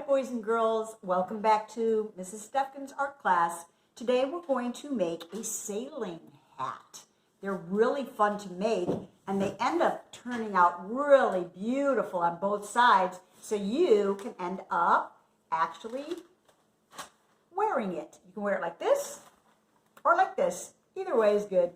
right, boys and girls, welcome back to Mrs. Stefkin's art class. Today we're going to make a sailing hat. They're really fun to make, and they end up turning out really beautiful on both sides, so you can end up actually wearing it. You can wear it like this or like this. Either way is good.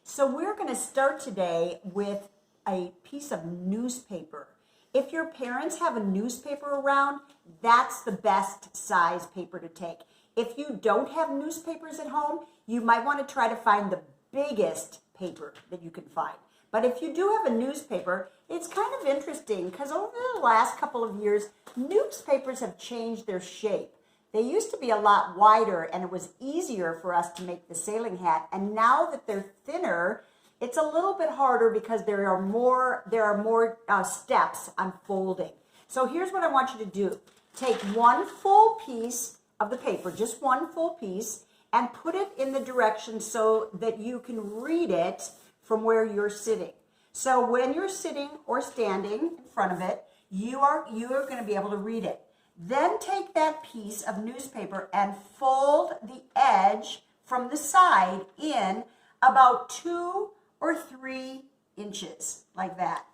So we're going to start today with a piece of newspaper. If your parents have a newspaper around, that's the best size paper to take. If you don't have newspapers at home, you might want to try to find the biggest paper that you can find. But if you do have a newspaper, it's kind of interesting because over the last couple of years, newspapers have changed their shape. They used to be a lot wider and it was easier for us to make the sailing hat. And now that they're thinner, it's a little bit harder because there are more steps on folding. So here's what I want you to do. Take one full piece of the paper, just one full piece, and put it in the direction so that you can read it from where you're sitting. So when you're sitting or standing in front of it, you are going to be able to read it. Then take that piece of newspaper and fold the edge from the side in about 2 or 3 inches, like that,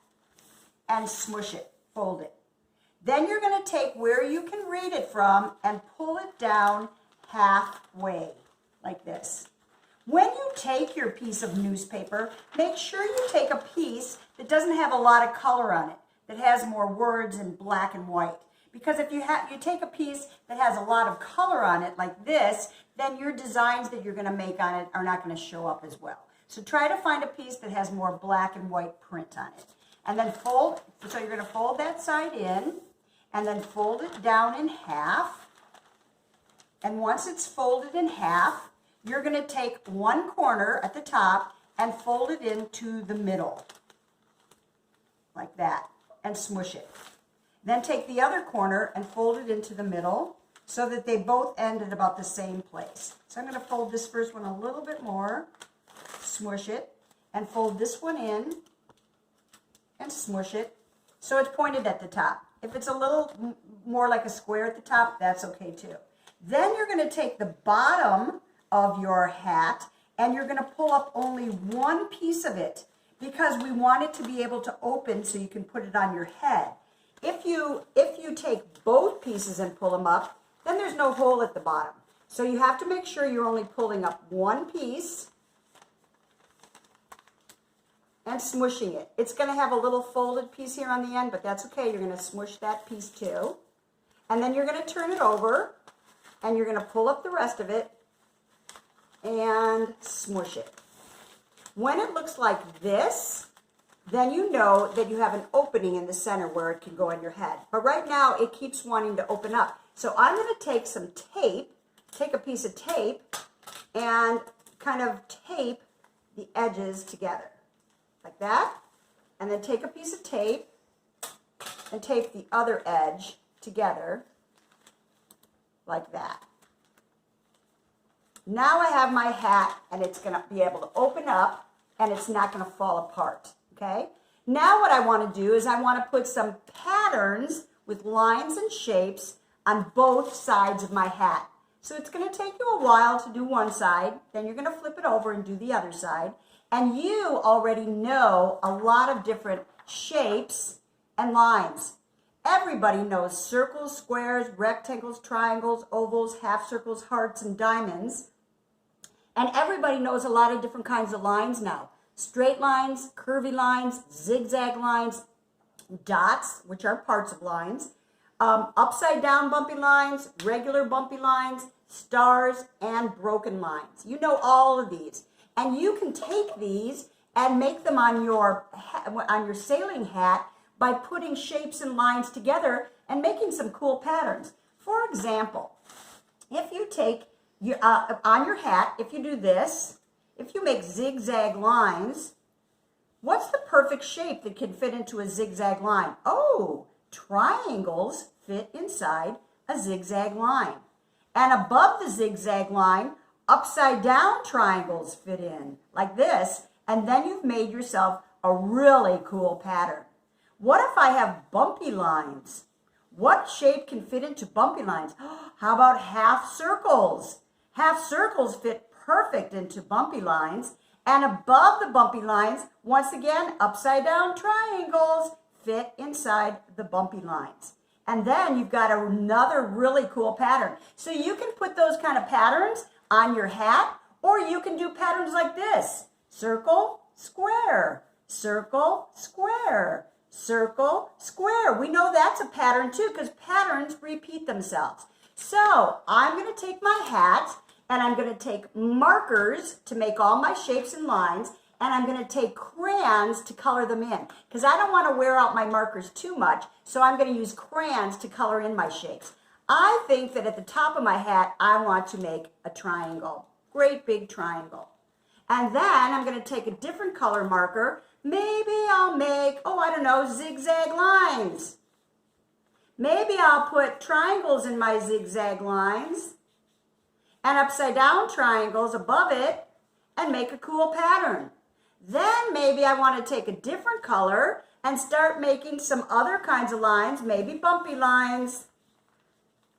and smush it, fold it. Then you're going to take where you can read it from and pull it down halfway, like this. When you take your piece of newspaper, make sure you take a piece that doesn't have a lot of color on it, that has more words in black and white. Because if you take a piece that has a lot of color on it, like this, then your designs that you're going to make on it are not going to show up as well. So try to find a piece that has more black and white print on it. And then fold, so you're going to fold that side in, and then fold it down in half. And once it's folded in half, you're going to take one corner at the top and fold it into the middle, like that, and smush it. Then take the other corner and fold it into the middle so that they both end at about the same place. So I'm going to fold this first one a little bit more, smush it, and fold this one in and smush it so it's pointed at the top. If it's a little more like a square at the top, that's okay too. Then you're going to take the bottom of your hat and you're going to pull up only one piece of it because we want it to be able to open so you can put it on your head. If you take both pieces and pull them up, then there's no hole at the bottom. So you have to make sure you're only pulling up one piece and smushing it. It's going to have a little folded piece here on the end, but that's okay. You're going to smush that piece too. And then you're going to turn it over and you're going to pull up the rest of it and smush it. When it looks like this, then you know that you have an opening in the center where it can go on your head. But right now it keeps wanting to open up. So I'm going to take some tape, take a piece of tape and kind of tape the edges together. Like that, and then take a piece of tape and tape the other edge together like that. Now I have my hat and it's going to be able to open up and it's not going to fall apart, okay? Now what I want to do is I want to put some patterns with lines and shapes on both sides of my hat. So it's going to take you a while to do one side, then you're going to flip it over and do the other side. And you already know a lot of different shapes and lines. Everybody knows circles, squares, rectangles, triangles, ovals, half circles, hearts, and diamonds. And everybody knows a lot of different kinds of lines now. Straight lines, curvy lines, zigzag lines, dots, which are parts of lines, upside down bumpy lines, regular bumpy lines, stars, and broken lines. You know all of these. And you can take these and make them on your sailing hat by putting shapes and lines together and making some cool patterns. For example, if you take on your hat, if you do this, if you make zigzag lines, what's the perfect shape that can fit into a zigzag line? Oh, triangles fit inside a zigzag line. And above the zigzag line, upside down triangles fit in like this, and then you've made yourself a really cool pattern. What if I have bumpy lines? What shape can fit into bumpy lines? How about half circles? Half circles fit perfect into bumpy lines. And above the bumpy lines, once again, upside down triangles fit inside the bumpy lines. And then you've got another really cool pattern. So you can put those kind of patterns on your hat, or you can do patterns like this. Circle, square, circle, square, circle, square. We know that's a pattern too, because patterns repeat themselves. So I'm going to take my hat, and I'm going to take markers to make all my shapes and lines, and I'm going to take crayons to color them in, because I don't want to wear out my markers too much, so I'm going to use crayons to color in my shapes. I think that at the top of my hat, I want to make a triangle, great big triangle. And then I'm going to take a different color marker. Maybe I'll make, I don't know, zigzag lines. Maybe I'll put triangles in my zigzag lines and upside down triangles above it and make a cool pattern. Then maybe I want to take a different color and start making some other kinds of lines, maybe bumpy lines,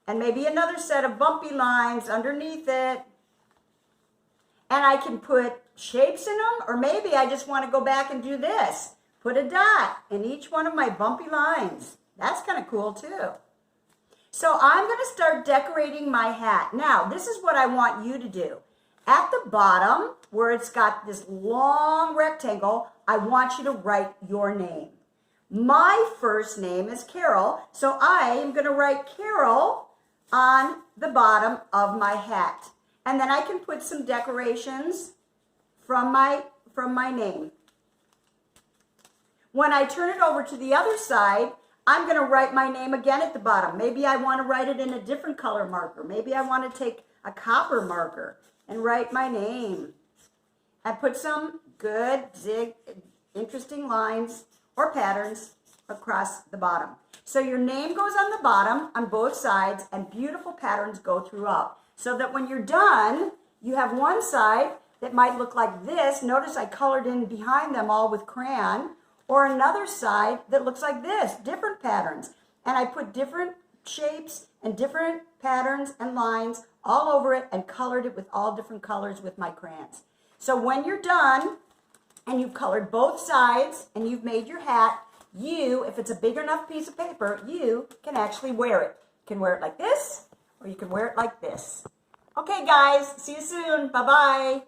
and maybe another set of bumpy lines underneath it. And I can put shapes in them, or maybe I just want to go back and do this. Put a dot in each one of my bumpy lines. That's kind of cool too. So I'm going to start decorating my hat. Now, this is what I want you to do. At the bottom, where it's got this long rectangle, I want you to write your name. My first name is Carol, so I am going to write Carol on the bottom of my hat. And then I can put some decorations from my name. When I turn it over to the other side, I'm going to write my name again at the bottom. Maybe I want to write it in a different color marker. Maybe I want to take a copper marker and write my name. And put some good, interesting lines or patterns across the bottom. So your name goes on the bottom on both sides, and beautiful patterns go throughout. So that when you're done, you have one side that might look like this. Notice I colored in behind them all with crayon. Or another side that looks like this, different patterns. And I put different shapes and different patterns and lines all over it and colored it with all different colors with my crayons. So when you're done and you've colored both sides and you've made your hat, if it's a big enough piece of paper, you can actually wear it. You can wear it like this, or you can wear it like this. Okay, guys, see you soon. Bye-bye.